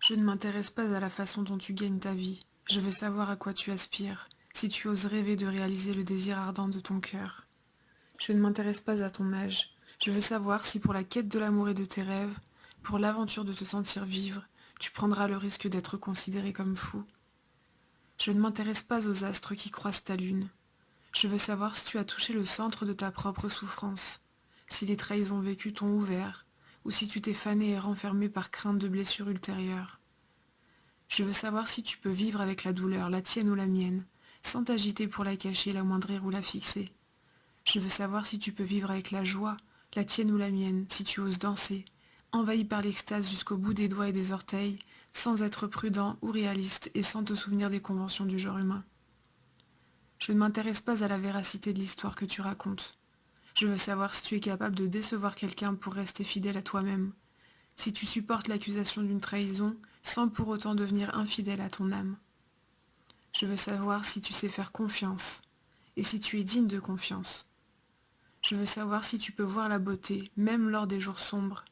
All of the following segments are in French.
Je ne m'intéresse pas à la façon dont tu gagnes ta vie. Je veux savoir à quoi tu aspires, si tu oses rêver de réaliser le désir ardent de ton cœur. Je ne m'intéresse pas à ton âge. Je veux savoir si pour la quête de l'amour et de tes rêves, pour l'aventure de te sentir vivre, tu prendras le risque d'être considéré comme fou. Je ne m'intéresse pas aux astres qui croisent ta lune. Je veux savoir si tu as touché le centre de ta propre souffrance, si les trahisons vécues t'ont ouvert, ou si tu t'es fané et renfermé par crainte de blessures ultérieures. Je veux savoir si tu peux vivre avec la douleur, la tienne ou la mienne, sans t'agiter pour la cacher, l'amoindrir ou la fixer. Je veux savoir si tu peux vivre avec la joie, la tienne ou la mienne, si tu oses danser, envahi par l'extase jusqu'au bout des doigts et des orteils, sans être prudent ou réaliste et sans te souvenir des conventions du genre humain. Je ne m'intéresse pas à la véracité de l'histoire que tu racontes. Je veux savoir si tu es capable de décevoir quelqu'un pour rester fidèle à toi-même, si tu supportes l'accusation d'une trahison sans pour autant devenir infidèle à ton âme. Je veux savoir si tu sais faire confiance et si tu es digne de confiance. Je veux savoir si tu peux voir la beauté, même lors des jours sombres,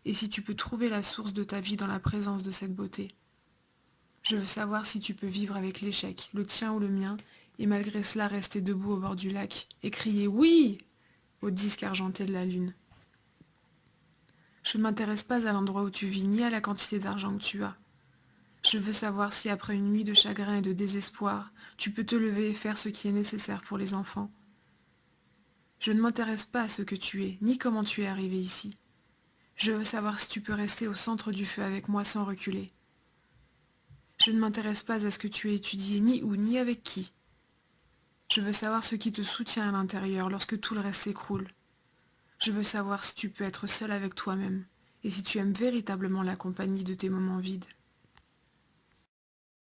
et si tu peux trouver la source de ta vie dans la présence de cette beauté. Je veux savoir si tu peux vivre avec l'échec, le tien ou le mien, et malgré cela rester debout au bord du lac et crier «Oui!» au disque argenté de la lune. Je ne m'intéresse pas à l'endroit où tu vis, ni à la quantité d'argent que tu as. Je veux savoir si après une nuit de chagrin et de désespoir, tu peux te lever et faire ce qui est nécessaire pour les enfants. Je ne m'intéresse pas à ce que tu es, ni comment tu es arrivé ici. Je veux savoir si tu peux rester au centre du feu avec moi sans reculer. Je ne m'intéresse pas à ce que tu as étudié, ni où, ni avec qui. Je veux savoir ce qui te soutient à l'intérieur lorsque tout le reste s'écroule. Je veux savoir si tu peux être seul avec toi-même, et si tu aimes véritablement la compagnie de tes moments vides.